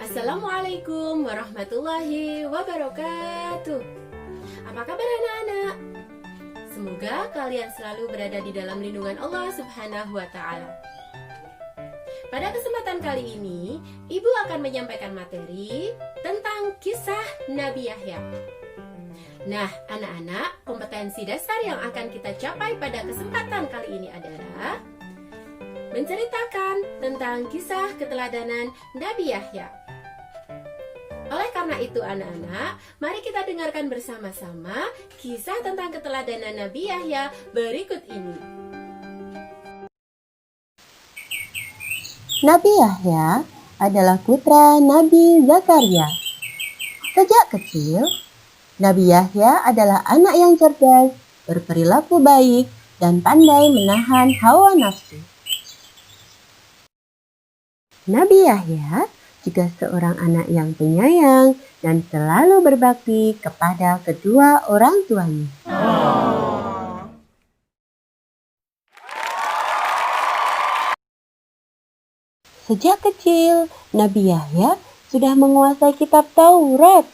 Assalamualaikum warahmatullahi wabarakatuh. Apa kabar anak-anak? Semoga kalian selalu berada di dalam lindungan Allah Subhanahu wa Ta'ala. Pada kesempatan kali ini, Ibu akan menyampaikan materi tentang kisah Nabi Yahya. Nah, anak-anak, kompetensi dasar yang akan kita capai pada kesempatan kali ini adalah menceritakan tentang kisah keteladanan Nabi Yahya. Oleh karena itu anak-anak, mari kita dengarkan bersama-sama kisah tentang keteladanan Nabi Yahya berikut ini. Nabi Yahya adalah putra Nabi Zakaria. Sejak kecil, Nabi Yahya adalah anak yang cerdas, berperilaku baik, dan pandai menahan hawa nafsu. Nabi Yahya juga seorang anak yang penyayang dan selalu berbakti kepada kedua orang tuanya. Sejak kecil, Nabi Yahya sudah menguasai kitab Taurat.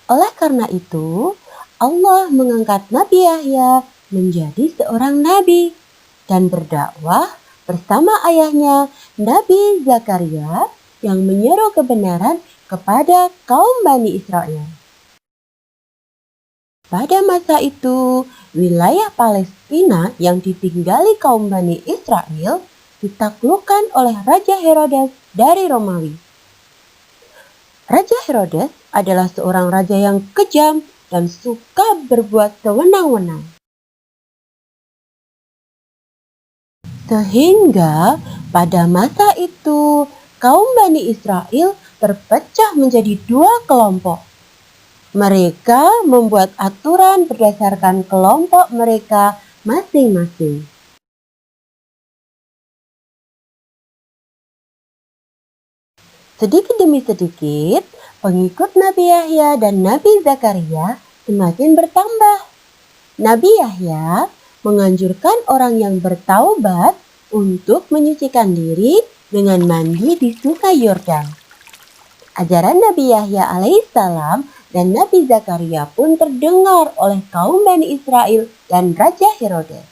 Oleh karena itu, Allah mengangkat Nabi Yahya menjadi seorang nabi dan berdakwah bersama ayahnya Nabi Zakaria yang menyeru kebenaran kepada kaum Bani Israel. Pada masa itu, wilayah Palestina yang ditinggali kaum Bani Israel ditaklukkan oleh Raja Herodes dari Romawi. Raja Herodes adalah seorang raja yang kejam dan suka berbuat sewenang-wenang. Sehingga pada masa itu kaum Bani Israel terpecah menjadi dua kelompok. Mereka membuat aturan berdasarkan kelompok mereka masing-masing. Sedikit demi sedikit, pengikut Nabi Yahya dan Nabi Zakaria semakin bertambah. Nabi Yahya menganjurkan orang yang bertaubat untuk menyucikan diri dengan mandi di Sungai Yordan. Ajaran Nabi Yahya alaihissalam dan Nabi Zakaria pun terdengar oleh kaum Bani Israel dan Raja Herodes.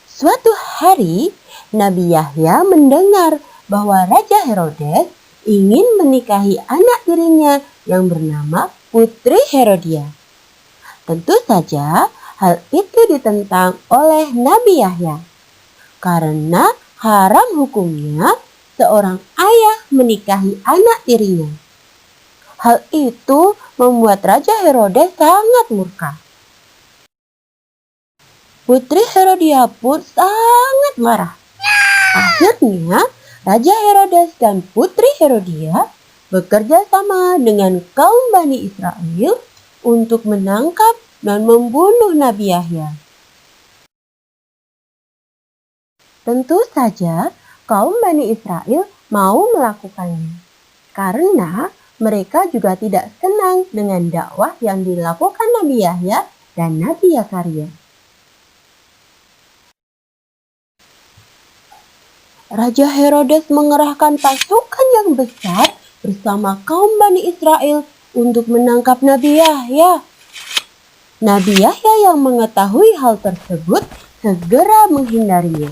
Suatu hari, Nabi Yahya mendengar bahwa Raja Herodes ingin menikahi anak tirinya yang bernama Putri Herodia. Tentu saja hal itu ditentang oleh Nabi Yahya, karena haram hukumnya seorang ayah menikahi anak tirinya. Hal itu membuat Raja Herodes sangat murka. Putri Herodia pun sangat marah. Akhirnya, Raja Herodes dan Putri Herodia bekerja sama dengan kaum Bani Israel untuk menangkap dan membunuh Nabi Yahya. Tentu saja kaum Bani Israel mau melakukannya, karena mereka juga tidak senang dengan dakwah yang dilakukan Nabi Yahya dan Nabi Zakaria. Raja Herodes mengerahkan pasukan yang besar bersama kaum Bani Israel untuk menangkap Nabi Yahya. Nabi Yahya yang mengetahui hal tersebut segera menghindarinya.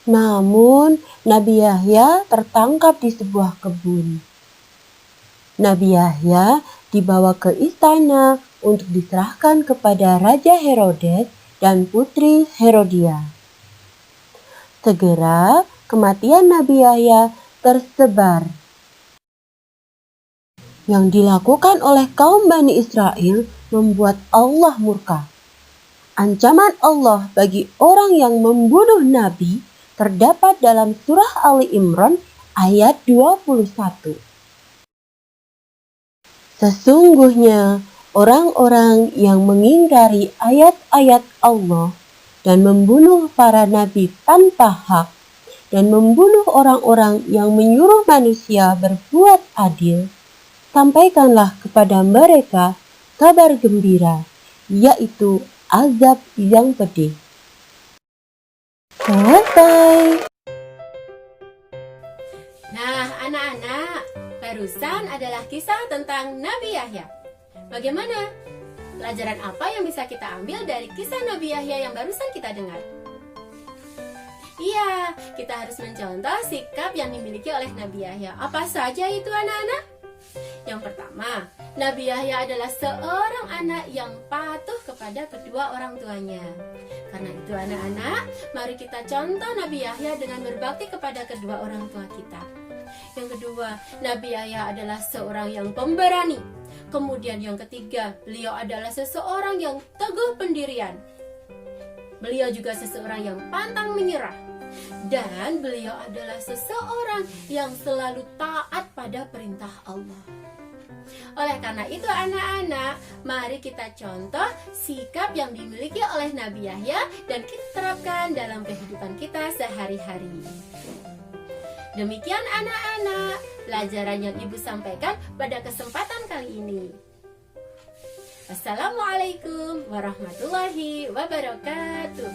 Namun, Nabi Yahya tertangkap di sebuah kebun. Nabi Yahya dibawa ke istana untuk diserahkan kepada Raja Herodes dan Putri Herodia. Segera, kematian Nabi Yahya tersebar. Yang dilakukan oleh kaum Bani Israel membuat Allah murka. Ancaman Allah bagi orang yang membunuh Nabi terdapat dalam surah Ali Imran ayat 21. Sesungguhnya orang-orang yang mengingkari ayat-ayat Allah dan membunuh para nabi tanpa hak dan membunuh orang-orang yang menyuruh manusia berbuat adil, sampaikanlah kepada mereka kabar gembira, yaitu azab yang pedih. Selesai. Nah, anak-anak, barusan adalah kisah tentang Nabi Yahya. Bagaimana? Pelajaran apa yang bisa kita ambil dari kisah Nabi Yahya yang barusan kita dengar? Iya, kita harus mencontoh sikap yang dimiliki oleh Nabi Yahya. Apa saja itu, anak-anak? Yang pertama, Nabi Yahya adalah seorang anak yang patuh kepada kedua orang tuanya. Karena itu anak-anak, mari kita contoh Nabi Yahya dengan berbakti kepada kedua orang tua kita. Yang kedua, Nabi Yahya adalah seorang yang pemberani. Kemudian yang ketiga, beliau adalah seseorang yang teguh pendirian. Beliau juga seseorang yang pantang menyerah. Dan beliau adalah seseorang yang selalu taat pada perintah Allah. Oleh karena itu anak-anak, mari kita contoh sikap yang dimiliki oleh Nabi Yahya dan kita terapkan dalam kehidupan kita sehari-hari. Demikian anak-anak, pelajaran yang Ibu sampaikan pada kesempatan kali ini. Assalamualaikum warahmatullahi wabarakatuh.